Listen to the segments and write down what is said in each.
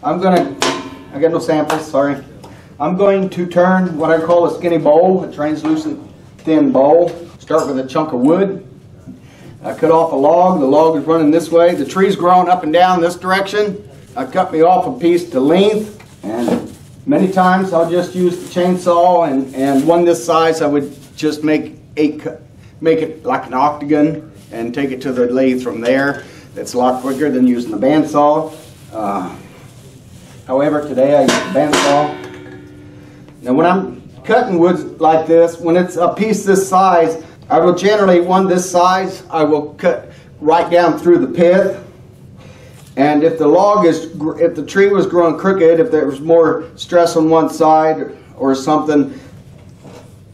I got no samples, sorry. I'm going to turn what I call a skinny bowl, a translucent thin bowl. Start with a chunk of wood. I cut off a log. The log is running this way. The tree's growing up and down this direction. I cut me off a piece to length, and many times I'll just use the chainsaw, and one this size I would just make it like an octagon and take it to the lathe from there. It's a lot quicker than using the bandsaw. However, today I use the bandsaw. Now when I'm cutting wood like this, when it's a piece this size, I will generally, one this size, I will cut right down through the pith. And if the tree was growing crooked, if there was more stress on one side or something,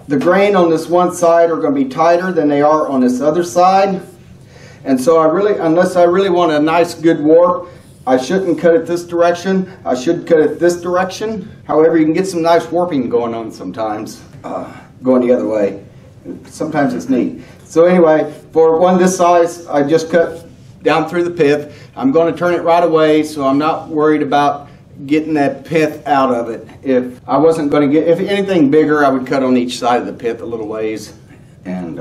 the grain on this one side are going to be tighter than they are on this other side. And so unless I really want a nice good warp, I shouldn't cut it this direction. I should cut it this direction. However, you can get some nice warping going on sometimes, going the other way. Sometimes it's neat. So anyway, for one this size, I just cut down through the pith. I'm going to turn it right away, so I'm not worried about getting that pith out of it. If I wasn't going to get, if anything bigger, I would cut on each side of the pith a little ways. And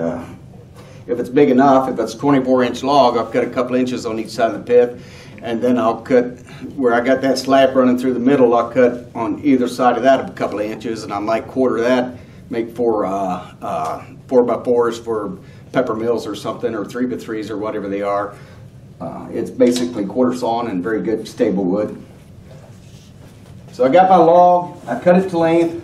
if it's big enough, if it's a 24-inch log, I'll cut a couple inches on each side of the pith. And then I'll cut, where I got that slab running through the middle, I'll cut on either side of that a couple of inches, and I might quarter that, make 4x4s for pepper mills or something, or 3x3s or whatever they are. It's basically quarter sawn and very good stable wood. So I got my log, I cut it to length.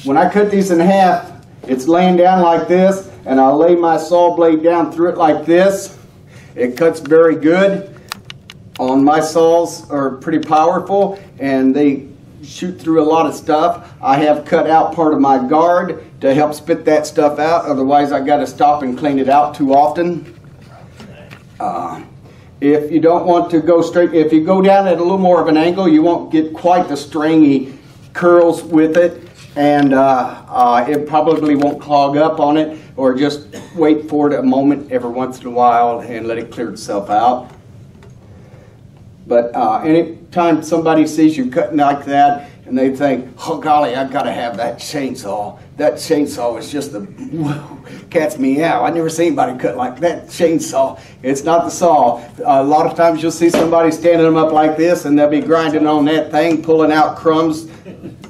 When I cut these in half, it's laying down like this, and I'll lay my saw blade down through it like this. It cuts very good. On my saws are pretty powerful, and they shoot through a lot of stuff. I have cut out part of my guard to help spit that stuff out. Otherwise, I got to stop and clean it out too often. If you don't want to go straight, if you go down at a little more of an angle, you won't get quite the stringy curls with it, and it probably won't clog up on it, or just wait for it a moment every once in a while and let it clear itself out. But anytime somebody sees you cutting like that and they think, oh golly, I've got to have that chainsaw. That chainsaw is just the, whoa, cat's meow. I never seen anybody cut like that chainsaw. It's not the saw. A lot of times you'll see somebody standing them up like this, and they'll be grinding on that thing, pulling out crumbs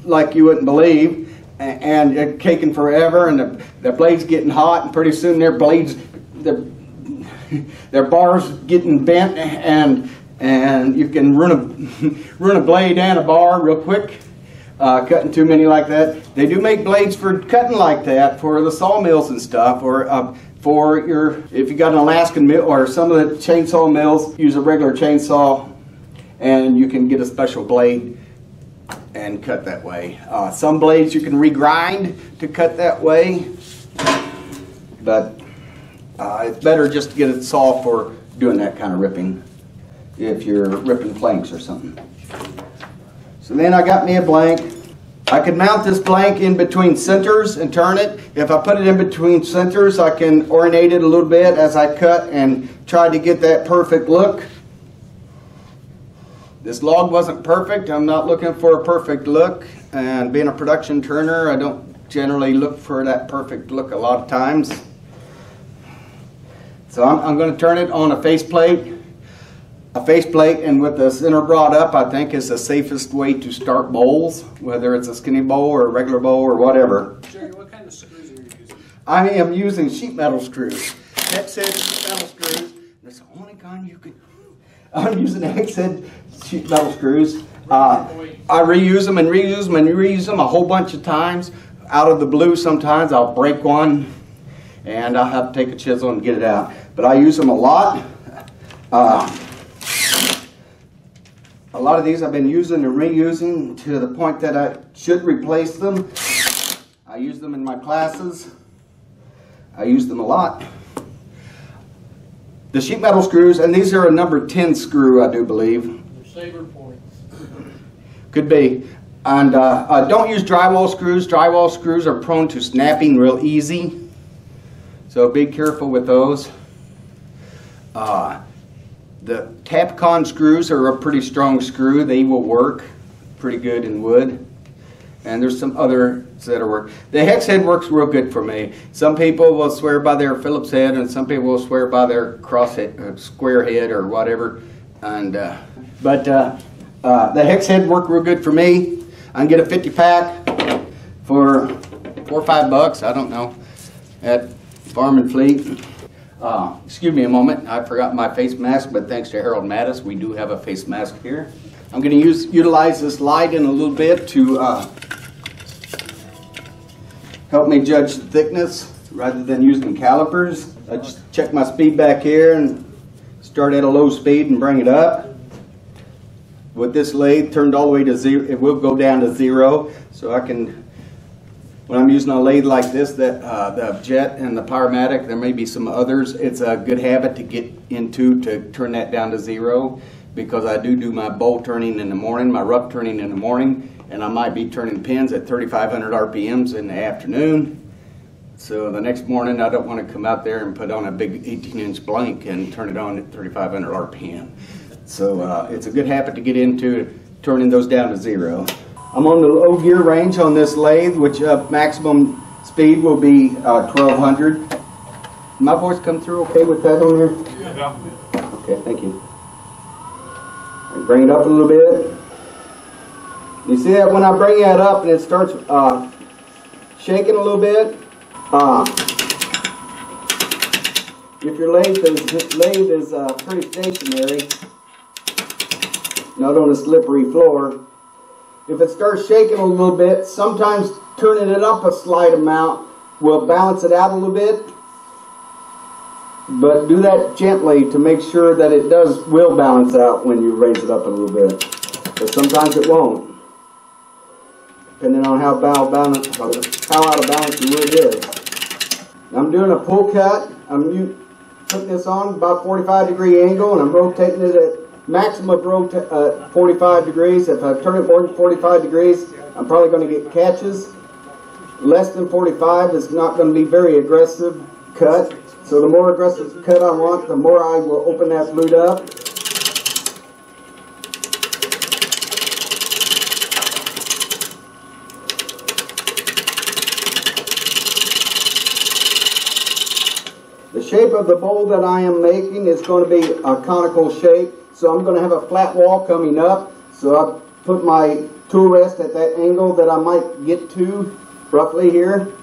like you wouldn't believe. And it taking forever, and the blades getting hot, and pretty soon their blades, their bars getting bent, and you can run a blade and a bar real quick, cutting too many like that. They do make blades for cutting like that for the sawmills and stuff, or for if you got an Alaskan mill, or some of the chainsaw mills use a regular chainsaw, and you can get a special blade and cut that way. Some blades you can regrind to cut that way, but it's better just to get a saw for doing that kind of ripping if you're ripping planks or something. So then I got me a blank. I could mount this blank in between centers and turn it. If I put it in between centers, I can ornate it a little bit as I cut and try to get that perfect look. This log wasn't perfect. I'm not looking for a perfect look, and being a production turner, I don't generally look for that perfect look a lot of times. So I'm going to turn it on a faceplate. A faceplate, and with the center brought up, I think is the safest way to start bowls, whether it's a skinny bowl or a regular bowl or whatever. Jerry, what kind of screws are you using? I am using sheet metal screws. Hex-head sheet metal screws. That's the only kind you can. I'm using hex-head sheet metal screws. I reuse them and reuse them and reuse them a whole bunch of times. Out of the blue, sometimes I'll break one, and I'll have to take a chisel and get it out. But I use them a lot. A lot of these I've been using and reusing to the point that I should replace them. I use them in my classes. I use them a lot. The sheet metal screws, and these are a number 10 screw, I do believe. They're saber points. Could be. And don't use drywall screws. Drywall screws are prone to snapping real easy, so be careful with those. The Tapcon screws are a pretty strong screw. They will work pretty good in wood. And there's some others that are work. The hex head works real good for me. Some people will swear by their Phillips head, and some people will swear by their cross head, square head, or whatever. And but the hex head work real good for me. I can get a 50 pack for $4 or $5. I don't know, at Farm and Fleet. Excuse me a moment. I forgot my face mask, but thanks to Harold Mattis, we do have a face mask here. I'm going to utilize this light in a little bit to help me judge the thickness rather than using calipers. I just check my speed back here and start at a low speed and bring it up. With this lathe turned all the way to 0, it will go down to 0. So I can, when I'm using a lathe like this, the Jet and the Powermatic, there may be some others, it's a good habit to get into to turn that down to 0. Because I do my bowl turning in the morning, my rough turning in the morning, and I might be turning pins at 3,500 RPMs in the afternoon. So the next morning I don't want to come out there and put on a big 18-inch blank and turn it on at 3,500 RPM. So it's a good habit to get into turning those down to 0. I'm on the low gear range on this lathe, which maximum speed will be 1,200. My voice come through okay with that on here? Yeah. Okay, thank you. Bring it up a little bit. You see that when I bring that up and it starts shaking a little bit? If your lathe is pretty stationary, not on a slippery floor, if it starts shaking a little bit, sometimes turning it up a slight amount will balance it out a little bit. But do that gently to make sure that it will balance out when you raise it up a little bit. But sometimes it won't, depending on how out of balance your wood is. I'm doing a pull cut. I'm putting this on about 45-degree angle, and I'm rotating it at maximum 45 degrees. If I turn it more than 45 degrees, I'm probably going to get catches. Less than 45 is not going to be very aggressive cut. So the more aggressive cut I want, the more I will open that flute up. The shape of the bowl that I am making is going to be a conical shape. So I'm going to have a flat wall coming up. So I put my tool rest at that angle that I might get to roughly here.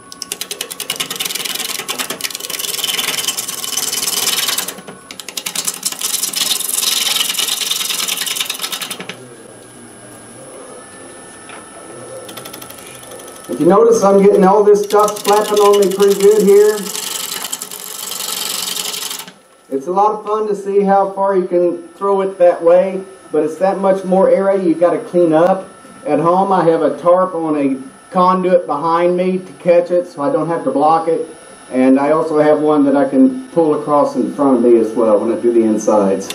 If you notice, I'm getting all this stuff slapping on me pretty good here. It's a lot of fun to see how far you can throw it that way, but it's that much more area you got to clean up. At home, I have a tarp on a conduit behind me to catch it, so I don't have to block it. And I also have one that I can pull across in front of me as well when I do the insides.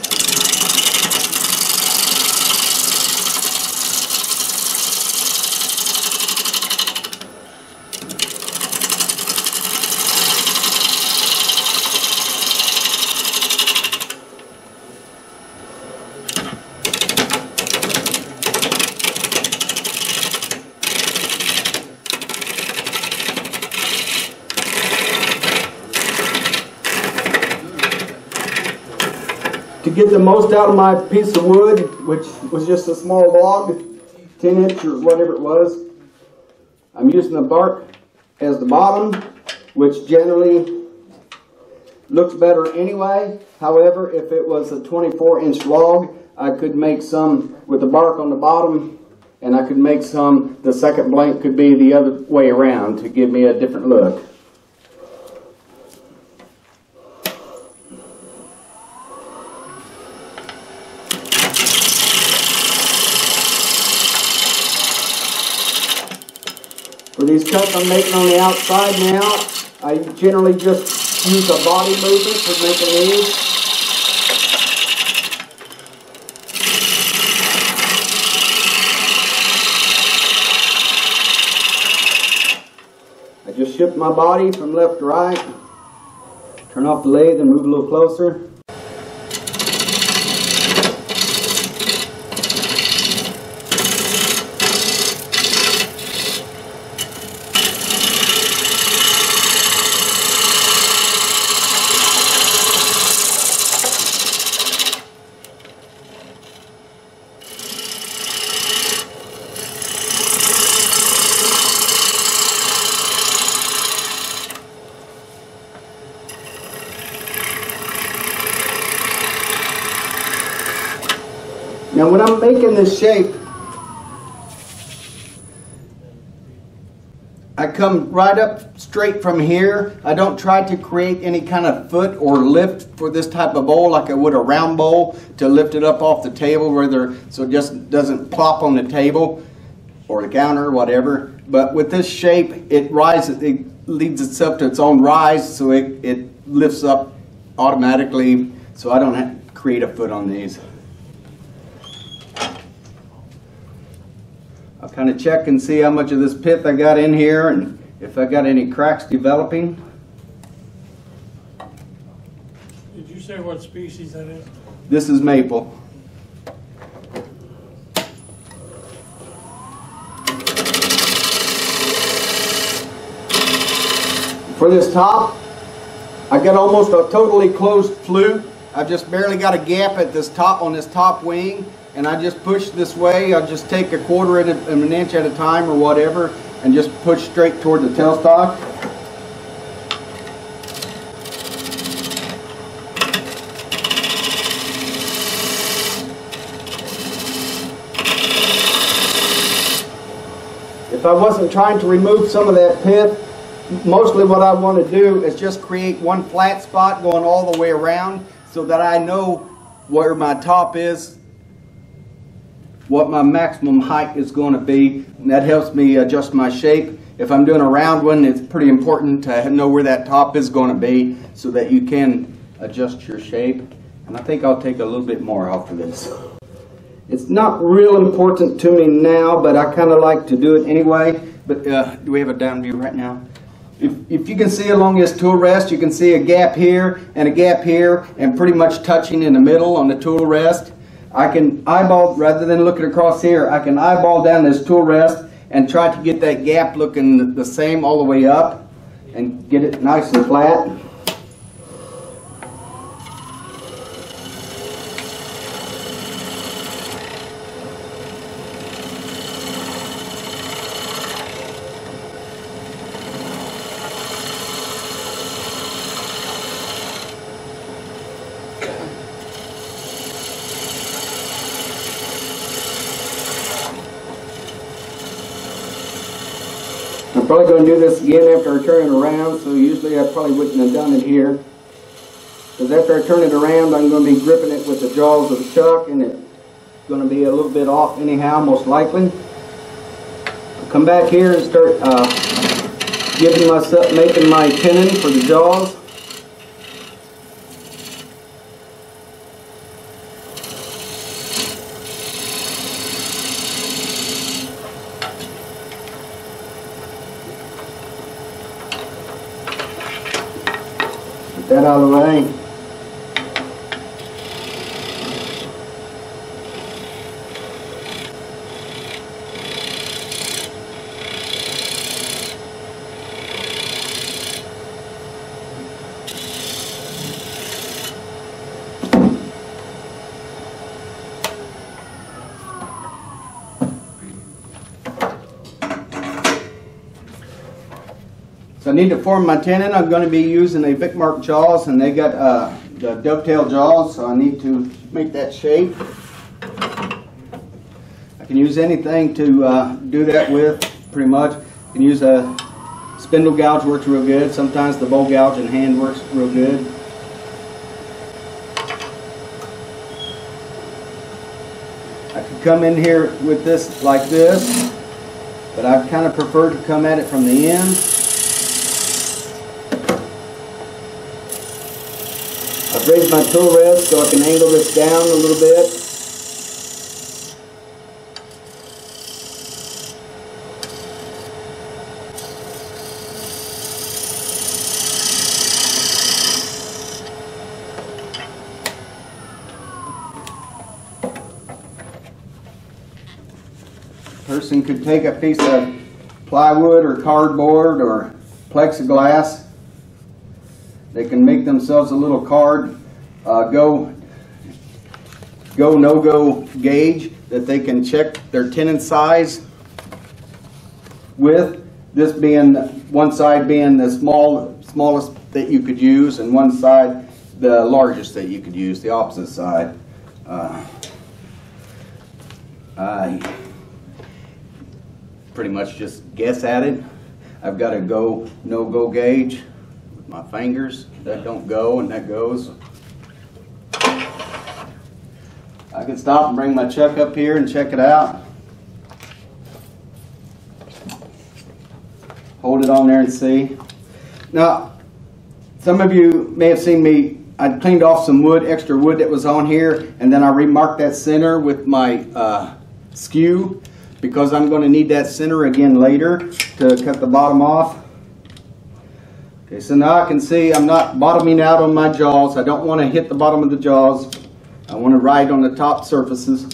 To get the most out of my piece of wood, which was just a small log, 10-inch or whatever it was, I'm using the bark as the bottom, which generally looks better anyway. However, if it was a 24-inch log, I could make some with the bark on the bottom, and I could make some, the second blank could be the other way around to give me a different look. For these cuts I'm making on the outside now, I generally just use a body movement for making these. I just shift my body from left to right, turn off the lathe and move a little closer. Now when I'm making this shape, I come right up straight from here. I don't try to create any kind of foot or lift for this type of bowl like I would a round bowl to lift it up off the table so it just doesn't plop on the table or the counter or whatever. But with this shape, it rises, it leads itself to its own rise, so it lifts up automatically, so I don't have to create a foot on these. I'll kind of check and see how much of this pith I got in here and if I got any cracks developing. Did you say what species that is? This is maple. For this top, I got almost a totally closed flute. I've just barely got a gap at this top on this top wing, and I just push this way. I'll just take a quarter of an inch at a time or whatever and just push straight toward the tailstock. If I wasn't trying to remove some of that pith, mostly what I want to do is just create one flat spot going all the way around so that I know where my top is, what my maximum height is going to be, and that helps me adjust my shape. If I'm doing a round one, it's pretty important to know where that top is going to be so that you can adjust your shape. And I think I'll take a little bit more off of this. It's not real important to me now, but I kind of like to do it anyway. But do we have a down view right now? If you can see along this tool rest, you can see a gap here and a gap here and pretty much touching in the middle on the tool rest. I can eyeball, rather than looking across here, I can eyeball down this tool rest and try to get that gap looking the same all the way up and get it nice and flat. I'm probably going to do this again after I turn it around, so usually I probably wouldn't have done it here. Because after I turn it around, I'm going to be gripping it with the jaws of the chuck, and it's going to be a little bit off anyhow, most likely. I'll come back here and start making my tenon for the jaws. That out of the way. So I need to form my tenon. I'm going to be using a Vic Mark jaws, and they got the dovetail jaws, so I need to make that shape. I can use anything to do that with, pretty much. I can use a spindle gouge, works real good. Sometimes the bowl gouge in hand works real good. I could come in here with this like this, but I kind of prefer to come at it from the end. I've raised my tool rest so I can angle this down a little bit. A person could take a piece of plywood or cardboard or plexiglass. They can make themselves a little card, go, no-go gauge that they can check their tenon size with. This being, one side being the smallest that you could use, and one side the largest that you could use, the opposite side. I pretty much just guess at it. I've got a no-go gauge with my fingers. That don't go and that goes. I can stop and bring my chuck up here and check it out. Hold it on there and see. Now, some of you may have seen me, I cleaned off some wood, extra wood that was on here, and then I remarked that center with my skew because I'm going to need that center again later to cut the bottom off. Okay, so now I can see I'm not bottoming out on my jaws. I don't want to hit the bottom of the jaws. I want to ride on the top surfaces.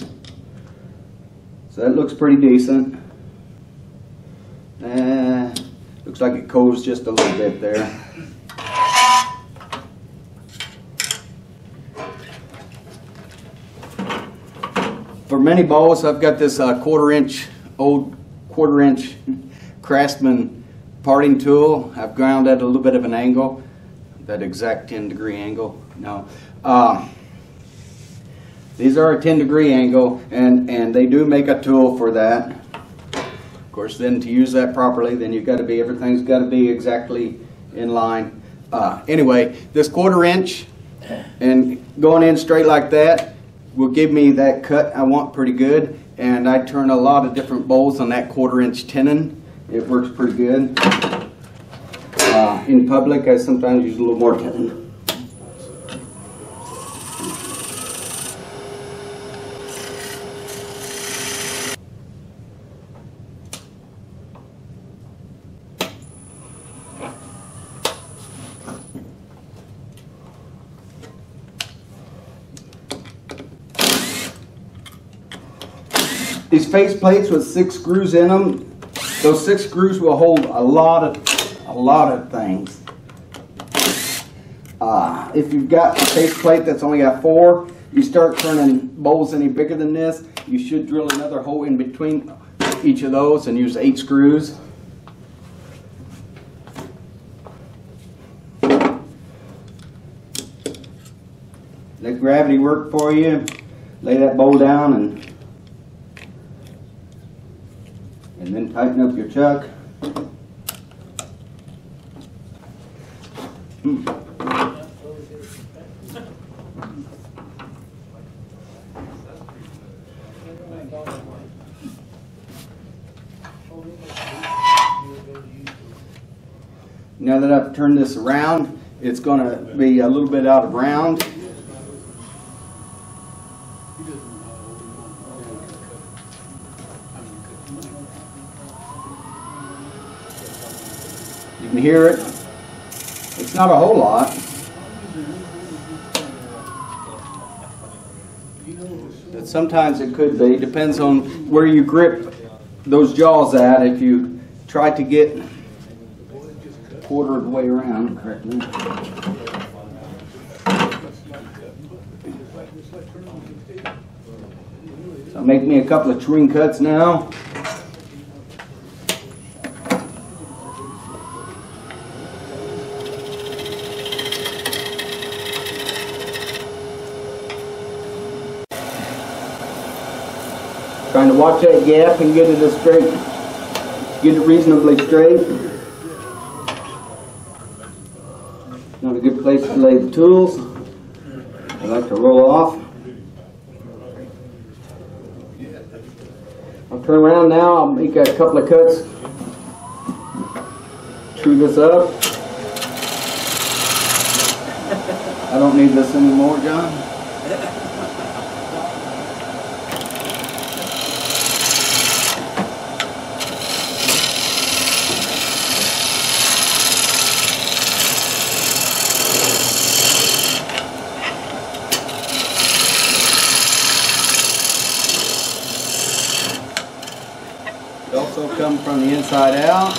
So that looks pretty decent. Looks like it coves just a little bit there. For many bows, I've got this old quarter inch Craftsman parting tool. I've ground at a little bit of an angle, that exact 10-degree angle. No. These are a 10-degree angle, and they do make a tool for that. Of course, then to use that properly, then you've got to be, everything's got to be exactly in line. Anyway, this quarter inch and going in straight like that will give me that cut I want pretty good. And I turn a lot of different bowls on that quarter inch tenon. It works pretty good. In public, I sometimes use a little more tenon. These face plates with 6 screws in them, those 6 screws will hold a lot of things. If you've got a face plate that's only got 4, you start turning bowls any bigger than this, you should drill another hole in between each of those and use 8 screws. Let gravity work for you. Lay that bowl down and then tighten up your chuck. Now that I've turned this around, it's going to be a little bit out of round. You can hear it. It's not a whole lot. But sometimes it could be. Depends on where you grip those jaws at. If you try to get a quarter of the way around correctly. So make me a couple of string cuts now. Trying to watch that gap and get it as straight, get it reasonably straight. Not a good place to lay the tools. I like to roll off. I'll turn around now. I'll make a couple of cuts. Screw this up. I don't need this anymore, John. It also comes from the inside out.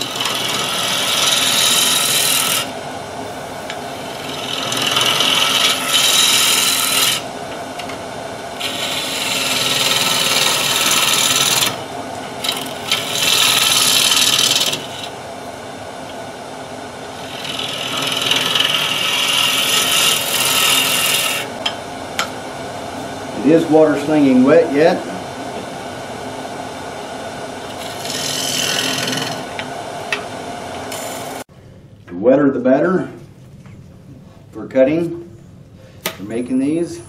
It is water slinging wet yet. wetter the better for cutting, for making these.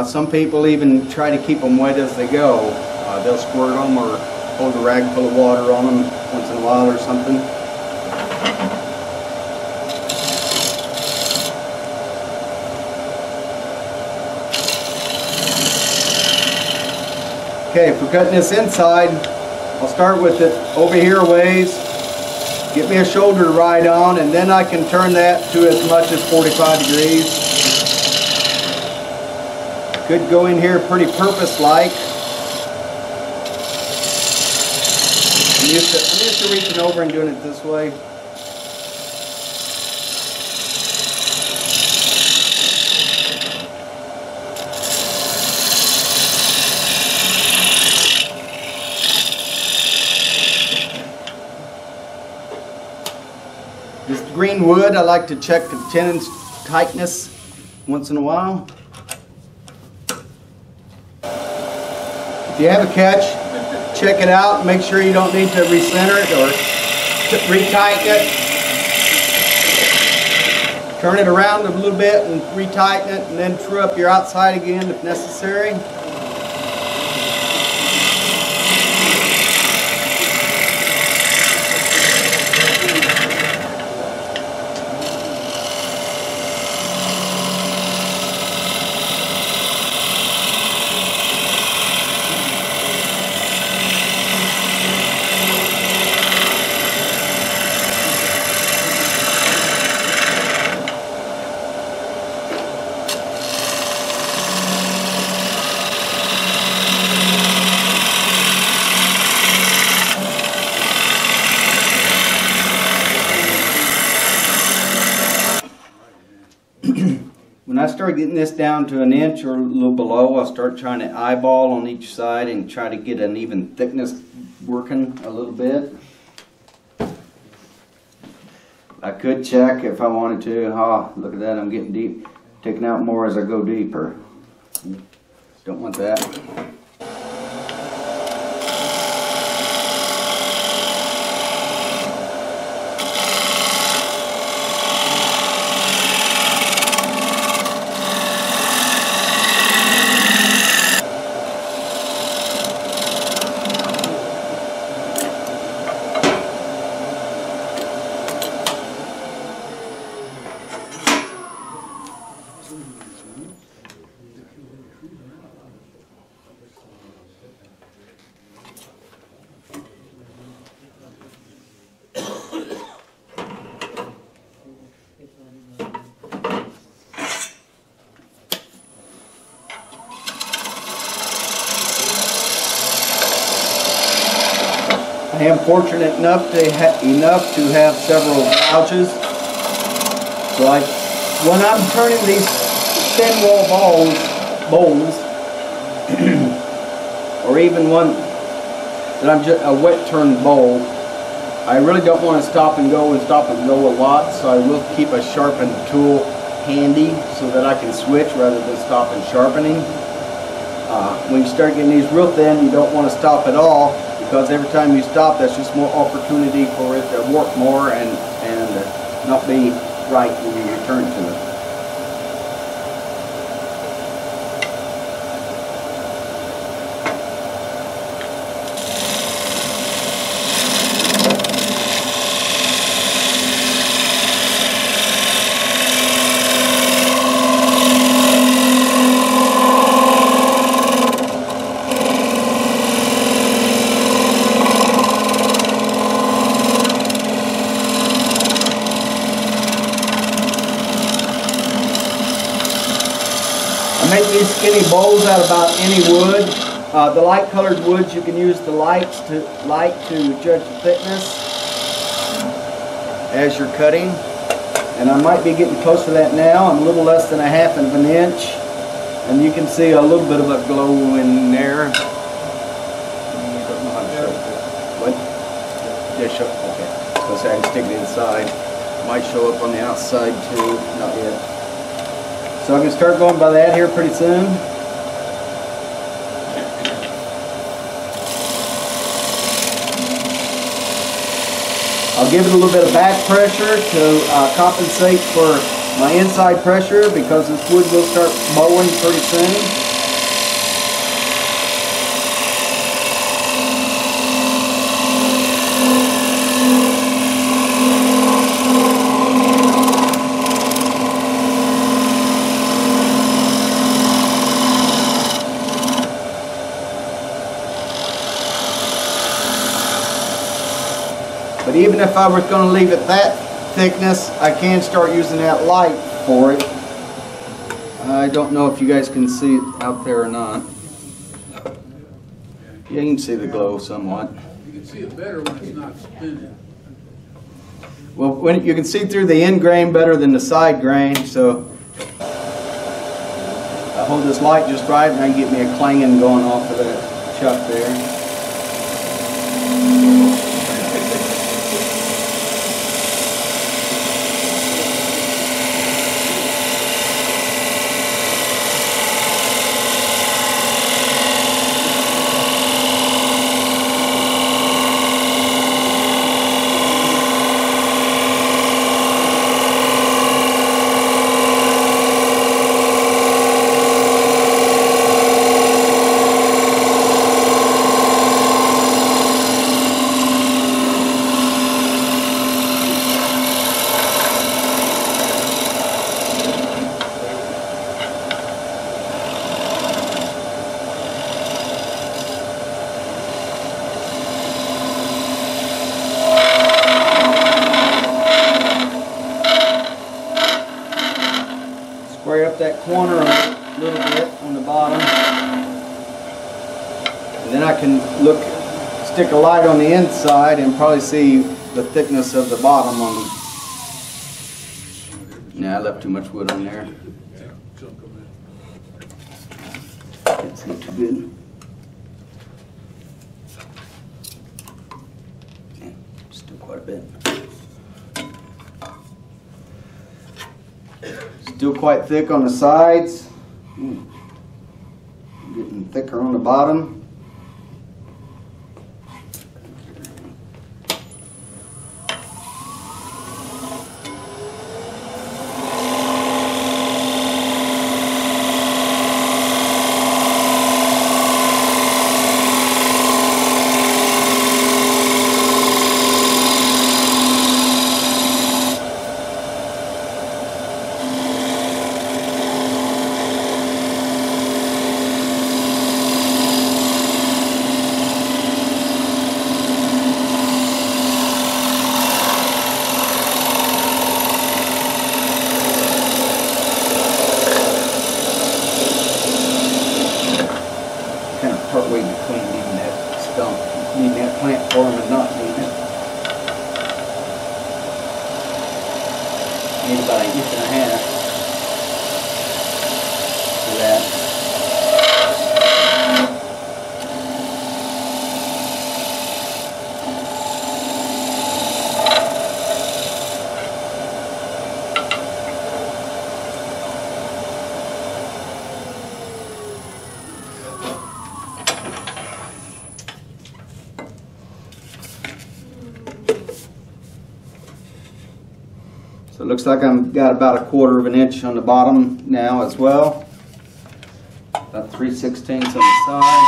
Some people even try to keep them wet as they go. They'll squirt them or hold a rag full of water on them once in a while or something. Okay, for cutting this inside, I'll start with it over here a ways, get me a shoulder to ride on, and then I can turn that to as much as 45 degrees. Could go in here pretty purpose-like. I'm used to reaching over and doing it this way. This green wood, I like to check the tenon's tightness once in a while. If you have a catch, check it out. Make sure you don't need to recenter it or retighten it. Turn it around a little bit and retighten it, and then true up your outside again if necessary. When I start getting this down to an inch or a little below, I'll start trying to eyeball on each side and try to get an even thickness working a little bit. I could check if I wanted to. Oh, look at that, I'm getting deep. Taking out more as I go deeper. Don't want that. I am fortunate enough to have several gouges. So when I'm turning these thin wall bowls, or even one that I'm just a wet turn bowl, I really don't want to stop and go a lot. So I will keep a sharpened tool handy so that I can switch rather than stop and sharpening. When you start getting these real thin, you don't want to stop at all, because every time you stop, that's just more opportunity for it to warp more and not be right when you return to it. I make these skinny bowls out of about any wood. The light colored woods, you can use the light to judge the thickness as you're cutting. And I might be getting close to that now. I'm a little less than a half of an inch. And you can see a little bit of a glow in there. I don't know how to show it. What? Yeah, show it. Okay. So I can stick it inside. Might show up on the outside too. Not yet. So I can start going by that here pretty soon. I'll give it a little bit of back pressure to compensate for my inside pressure because this wood will start mowing pretty soon. But even if I was going to leave it that thickness, I can start using that light for it. I don't know if you guys can see it out there or not. Yeah, you can see the glow somewhat. You can see it better when it's not spinning. Well, when you can see through the end grain better than the side grain, so I hold this light just right and I can get me a clanging going off of that chuck there. Square up that corner a little bit on the bottom, and then I can stick a light on the inside and probably see the thickness of the bottom on the. Yeah, I left too much wood on there. Can't see too good. Yeah, still quite a bit. Still quite thick on the sides. Getting thicker on the bottom. Partway between needing that stump, needing that plant form and not needing it. Need about 1.5 inches for that. So it looks like I've got about 1/4 inch on the bottom now as well. About 3/16 on the side.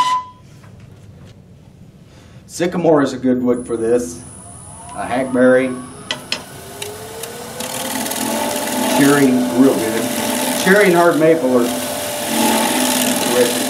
Sycamore is a good wood for this. Hackberry. Cherry, real good. Cherry and hard maple are terrific.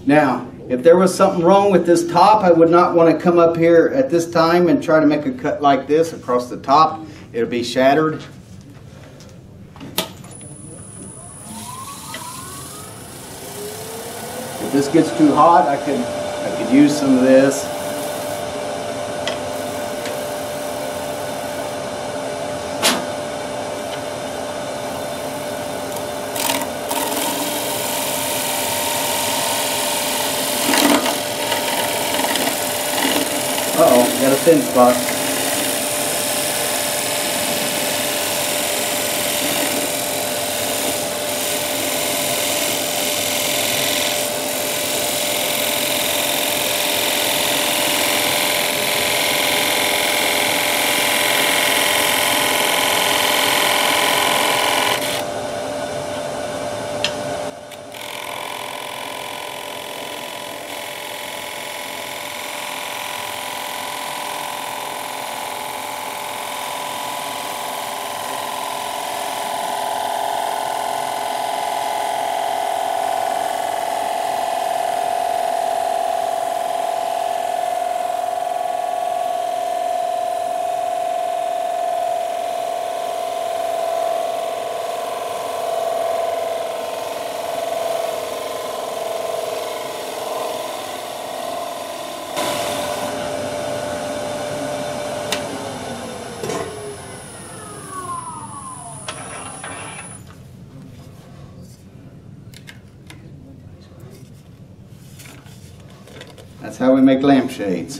Now, if there was something wrong with this top, I would not want to come up here at this time and try to make a cut like this across the top. It'll be shattered. If this gets too hot, I could use some of this. Uh-oh, got a thin spot. That's how we make lampshades.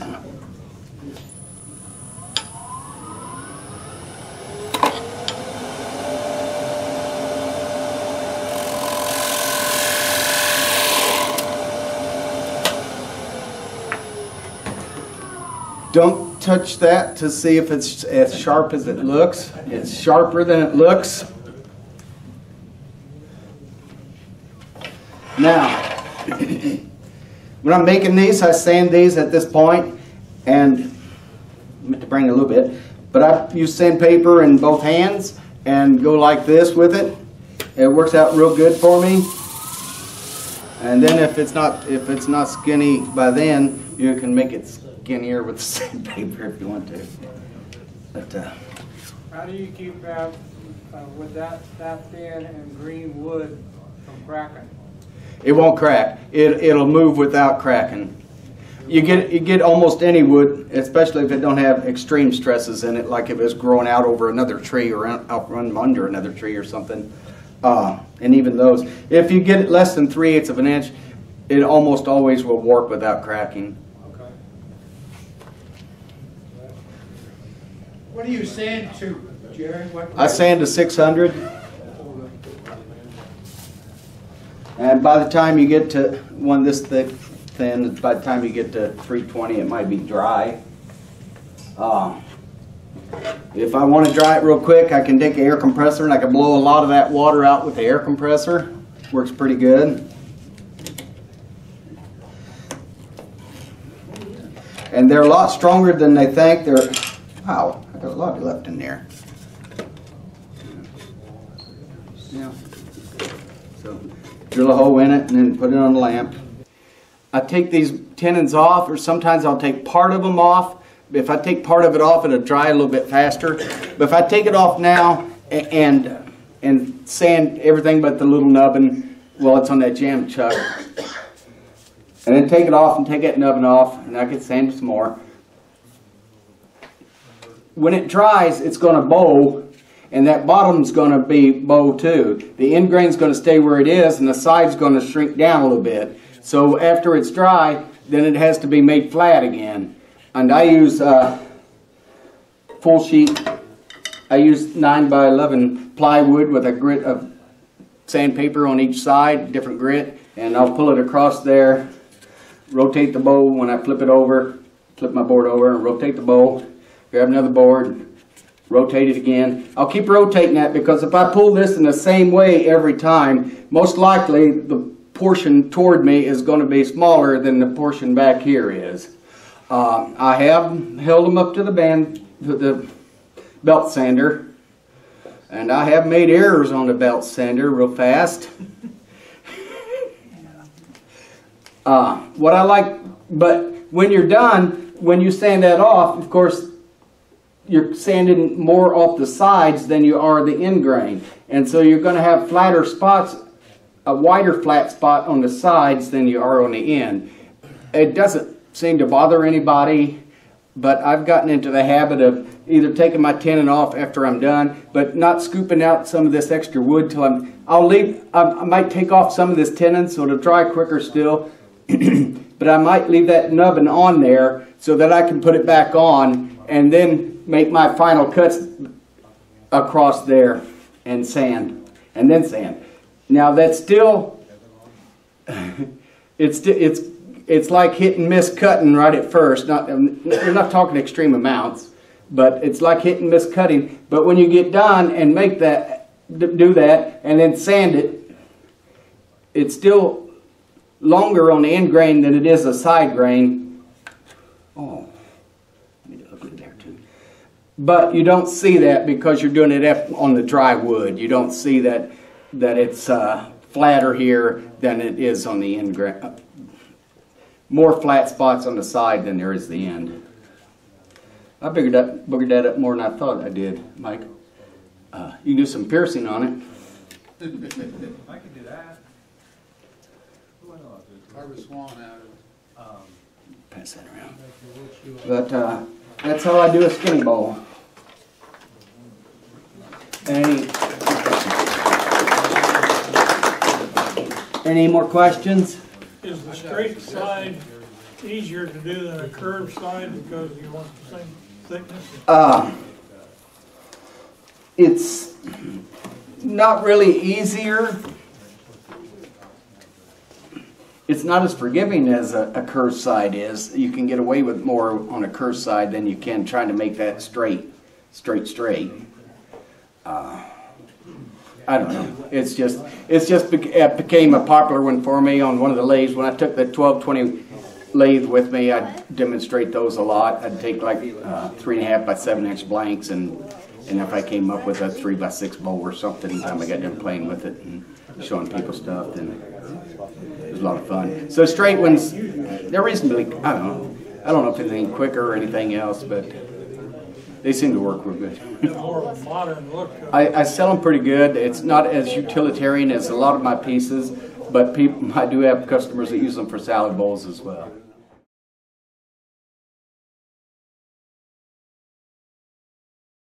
Don't touch that to see if it's as sharp as it looks. It's sharper than it looks. Now, when I'm making these, I sand these at this point, and I meant to bring a little bit, but I use sandpaper in both hands and go like this with it. It works out real good for me. And then if it's not skinny by then, you can make it skinnier with sandpaper if you want to. But How do you keep with that thin and green wood from cracking? it won't crack. It'll move without cracking. You get almost any wood, especially if it don't have extreme stresses in it, like if it's growing out over another tree or out run under another tree or something. And even those, if you get it less than 3/8 of an inch, it almost always will warp without cracking. Okay. What do you sand to, Jerry? I sand to 600. And by the time you get to one this thin, by the time you get to 320, it might be dry. If I want to dry it real quick, I can take an air compressor and I can blow a lot of that water out with the air compressor. Works pretty good. And they're a lot stronger than they think. Wow, I got a lot left in there. Yeah. So drill a hole in it and then put it on the lamp. I take these tenons off, or sometimes I'll take part of them off. If I take part of it off, it'll dry a little bit faster. But if I take it off now and sand everything but the little nubbin while it's on that jam chuck, and then take it off and take that nubbin off, and I can sand it some more. When it dries, it's going to bow, and that bottom's going to be bow too. The end grain's going to stay where it is, and the side's going to shrink down a little bit. So after it's dry, then it has to be made flat again. And I use full sheet. I use 9x11 plywood with a grit of sandpaper on each side, different grit, and I'll pull it across there, rotate the bowl when I flip it over, flip my board over and rotate the bowl, grab another board, rotate it again. I'll keep rotating that because if I pull this in the same way every time, most likely the portion toward me is going to be smaller than the portion back here is. I have held them up to the belt sander, and I have made errors on the belt sander real fast. What I like, but when you're done, when you sand that off, of course, you're sanding more off the sides than you are the end grain. And so you're going to have flatter spots, a wider flat spot on the sides than you are on the end. It doesn't seem to bother anybody, but I've gotten into the habit of either taking my tenon off after I'm done, but not scooping out some of this extra wood till I might take off some of this tenon so it'll dry quicker still, but I might leave that nubbin on there so that I can put it back on and then make my final cuts across there and sand, and then sand. Now that's still, it's like hit and miss cutting right at first. We're not talking extreme amounts, but it's like hit and miss cutting. But when you get done and make that, do that, and then sand it, it's still longer on the end grain than it is a side grain. Oh, let me look at there too. But you don't see that because you're doing it on the dry wood. You don't see that it's flatter here than it is on the end grain. More flat spots on the side than there is the end. I boogered that up more than I thought I did, Mike. You can do some piercing on it. I can do that. Carve a swan out of it. Pass that around. But that's how I do a skinny bowl. Any more questions? Is the straight side easier to do than a curved side because you want the same thickness? It's not really easier. It's not as forgiving as a curved side is. You can get away with more on a curved side than you can trying to make that straight. I don't know. It became a popular one for me on one of the lathes. When I took the 1220 lathe with me, I'd demonstrate those a lot. I'd take like 3.5 by 7 inch blanks, and if I came up with a 3 by 6 bowl or something, anytime I got done playing with it and showing people stuff, then it was a lot of fun. So straight ones, they're reasonably, I don't know if anything quicker or anything else, but they seem to work real good. More of a modern look. I sell them pretty good. It's not as utilitarian as a lot of my pieces, but I do have customers that use them for salad bowls as well.